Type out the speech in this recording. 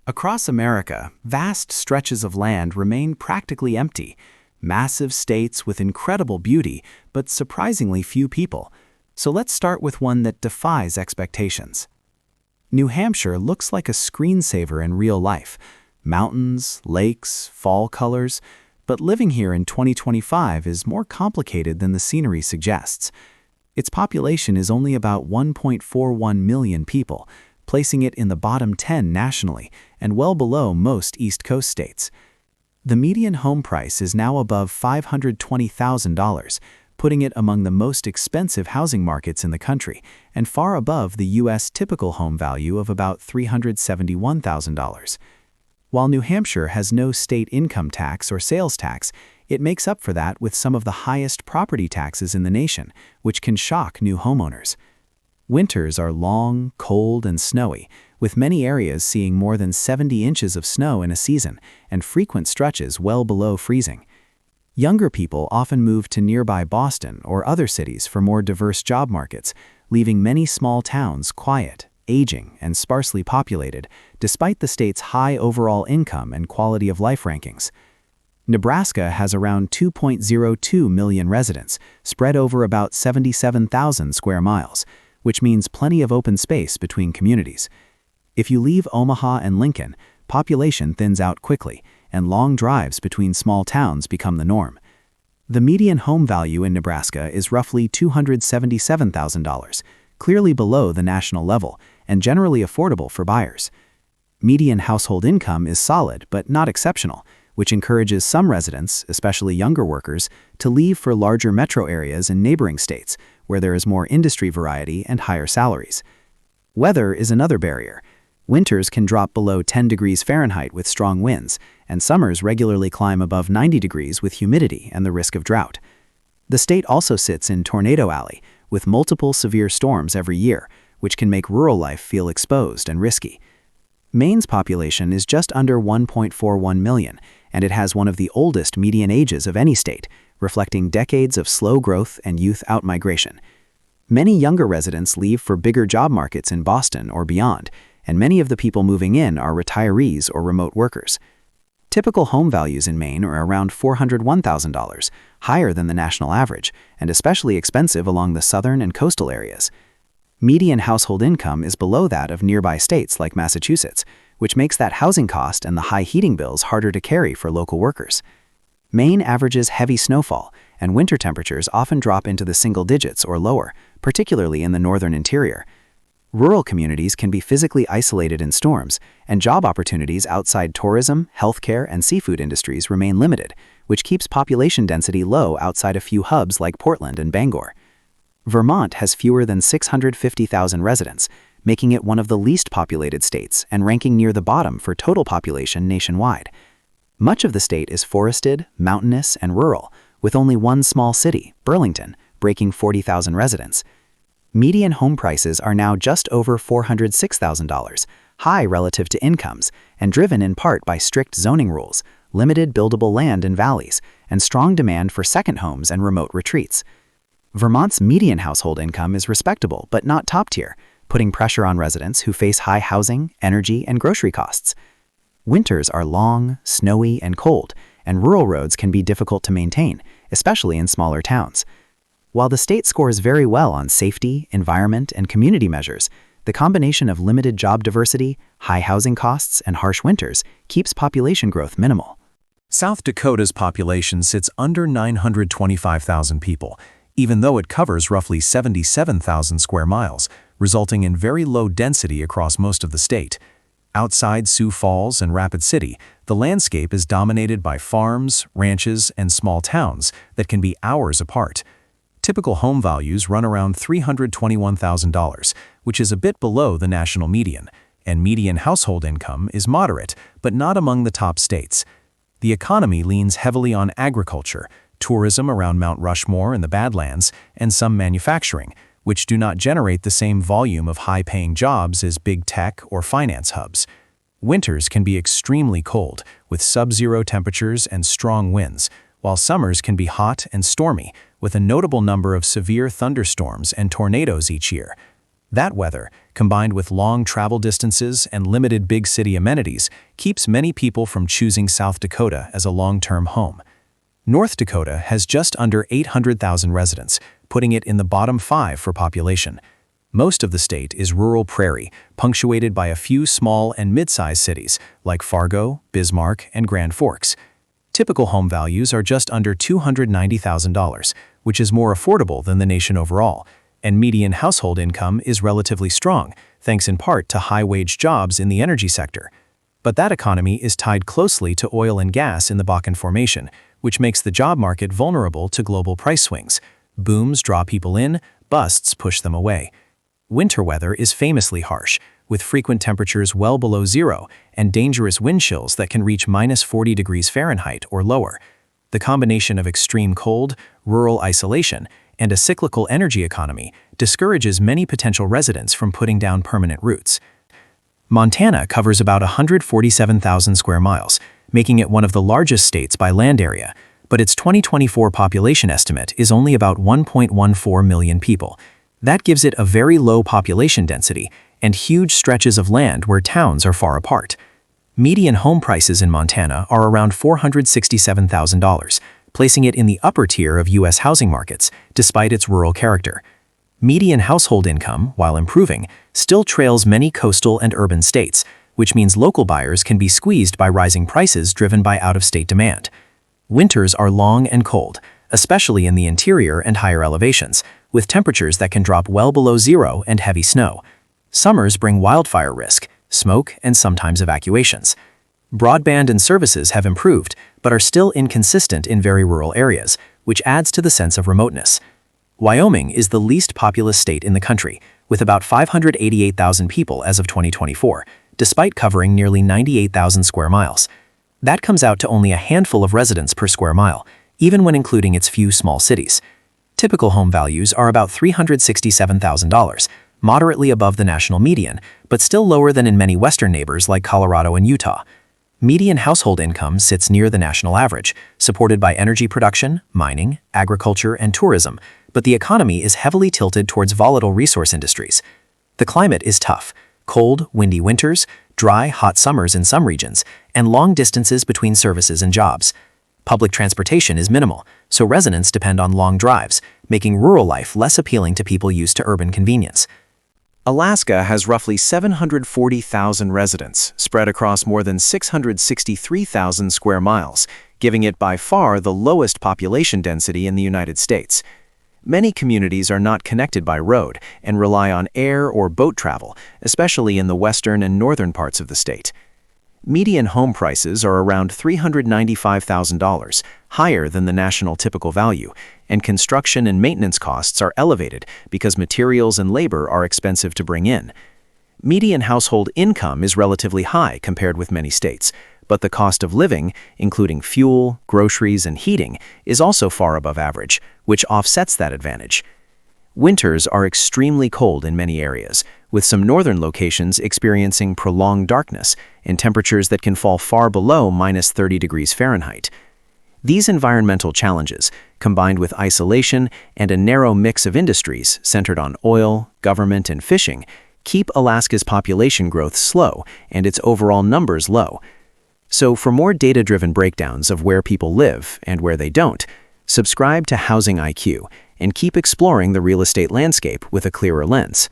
Across America, vast stretches of land remain practically empty, massive states with incredible beauty, but surprisingly few people. So let's start with one that defies expectations. New Hampshire looks like a screensaver in real life. Mountains, lakes, fall colors, but living here in 2025 is more complicated than the scenery suggests. Its population is only about 1.41 million people, placing it in the bottom 10 nationally and well below most East Coast states. The median home price is now above $520,000, putting it among the most expensive housing markets in the country and far above the U.S. typical home value of about $371,000. While New Hampshire has no state income tax or sales tax, it makes up for that with some of the highest property taxes in the nation, which can shock new homeowners. Winters are long, cold, and snowy, with many areas seeing more than 70 inches of snow in a season and frequent stretches well below freezing. Younger people often move to nearby Boston or other cities for more diverse job markets, leaving many small towns quiet, aging, and sparsely populated, despite the state's high overall income and quality of life rankings. Nebraska has around 2.02 million residents, spread over about 77,000 square miles, which means plenty of open space between communities. If you leave Omaha and Lincoln, population thins out quickly, and long drives between small towns become the norm. The median home value in Nebraska is roughly $277,000, clearly below the national level, and generally affordable for buyers. Median household income is solid but not exceptional, which encourages some residents, especially younger workers, to leave for larger metro areas in neighboring states, where there is more industry variety and higher salaries. Weather is another barrier. Winters can drop below 10 degrees Fahrenheit with strong winds, and summers regularly climb above 90 degrees with humidity and the risk of drought. The state also sits in Tornado Alley, with multiple severe storms every year, which can make rural life feel exposed and risky. Maine's population is just under 1.41 million, and it has one of the oldest median ages of any state, reflecting decades of slow growth and youth outmigration. Many younger residents leave for bigger job markets in Boston or beyond, and many of the people moving in are retirees or remote workers. Typical home values in Maine are around $401,000, higher than the national average, and especially expensive along the southern and coastal areas. Median household income is below that of nearby states like Massachusetts, which makes that housing cost and the high heating bills harder to carry for local workers. Maine averages heavy snowfall, and winter temperatures often drop into the single digits or lower, particularly in the northern interior. Rural communities can be physically isolated in storms, and job opportunities outside tourism, healthcare, and seafood industries remain limited, which keeps population density low outside a few hubs like Portland and Bangor. Vermont has fewer than 650,000 residents, making it one of the least populated states and ranking near the bottom for total population nationwide. Much of the state is forested, mountainous, and rural, with only one small city, Burlington, breaking 40,000 residents. Median home prices are now just over $406,000, high relative to incomes, and driven in part by strict zoning rules, limited buildable land in valleys, and strong demand for second homes and remote retreats. Vermont's median household income is respectable but not top tier, putting pressure on residents who face high housing, energy, and grocery costs. Winters are long, snowy, and cold, and rural roads can be difficult to maintain, especially in smaller towns. While the state scores very well on safety, environment, and community measures, the combination of limited job diversity, high housing costs, and harsh winters keeps population growth minimal. South Dakota's population sits under 925,000 people, even though it covers roughly 77,000 square miles, resulting in very low density across most of the state. Outside Sioux Falls and Rapid City, the landscape is dominated by farms, ranches, and small towns that can be hours apart. Typical home values run around $321,000, which is a bit below the national median, and median household income is moderate, but not among the top states. The economy leans heavily on agriculture, tourism around Mount Rushmore and the Badlands, and some manufacturing, which do not generate the same volume of high-paying jobs as big tech or finance hubs. Winters can be extremely cold, with sub-zero temperatures and strong winds, while summers can be hot and stormy, with a notable number of severe thunderstorms and tornadoes each year. That weather, combined with long travel distances and limited big city amenities, keeps many people from choosing South Dakota as a long-term home. North Dakota has just under 800,000 residents, putting it in the bottom 5 for population. Most of the state is rural prairie, punctuated by a few small and mid-sized cities like Fargo, Bismarck, and Grand Forks. Typical home values are just under $290,000, which is more affordable than the nation overall, and median household income is relatively strong, thanks in part to high-wage jobs in the energy sector. But that economy is tied closely to oil and gas in the Bakken Formation, which makes the job market vulnerable to global price swings. Booms draw people in, busts push them away. Winter weather is famously harsh, with frequent temperatures well below zero and dangerous wind chills that can reach -40 degrees Fahrenheit or lower. The combination of extreme cold, rural isolation, and a cyclical energy economy discourages many potential residents from putting down permanent roots. Montana covers about 147,000 square miles, making it one of the largest states by land area, but its 2024 population estimate is only about 1.14 million people. That gives it a very low population density and huge stretches of land where towns are far apart. Median home prices in Montana are around $467,000, placing it in the upper tier of U.S. housing markets, despite its rural character. Median household income, while improving, still trails many coastal and urban states, which means local buyers can be squeezed by rising prices driven by out-of-state demand. Winters are long and cold, especially in the interior and higher elevations, with temperatures that can drop well below zero and heavy snow. Summers bring wildfire risk, smoke, and sometimes evacuations. Broadband and services have improved, but are still inconsistent in very rural areas, which adds to the sense of remoteness. Wyoming is the least populous state in the country, with about 588,000 people as of 2024, despite covering nearly 98,000 square miles. That comes out to only a handful of residents per square mile, even when including its few small cities. Typical home values are about $367,000, moderately above the national median, but still lower than in many western neighbors like Colorado and Utah. Median household income sits near the national average, supported by energy production, mining, agriculture, and tourism, but the economy is heavily tilted towards volatile resource industries. The climate is tough: cold, windy winters, dry, hot summers in some regions, and long distances between services and jobs. Public transportation is minimal, so residents depend on long drives, making rural life less appealing to people used to urban convenience. Alaska has roughly 740,000 residents, spread across more than 663,000 square miles, giving it by far the lowest population density in the United States. Many communities are not connected by road and rely on air or boat travel, especially in the western and northern parts of the state. Median home prices are around $395,000, higher than the national typical value, and construction and maintenance costs are elevated because materials and labor are expensive to bring in. Median household income is relatively high compared with many states, but the cost of living, including fuel, groceries, and heating, is also far above average, which offsets that advantage. Winters are extremely cold in many areas, with some northern locations experiencing prolonged darkness and temperatures that can fall far below -30 degrees Fahrenheit. These environmental challenges, combined with isolation and a narrow mix of industries centered on oil, government, and fishing, keep Alaska's population growth slow and its overall numbers low. So for more data-driven breakdowns of where people live and where they don't, subscribe to Housing IQ and keep exploring the real estate landscape with a clearer lens.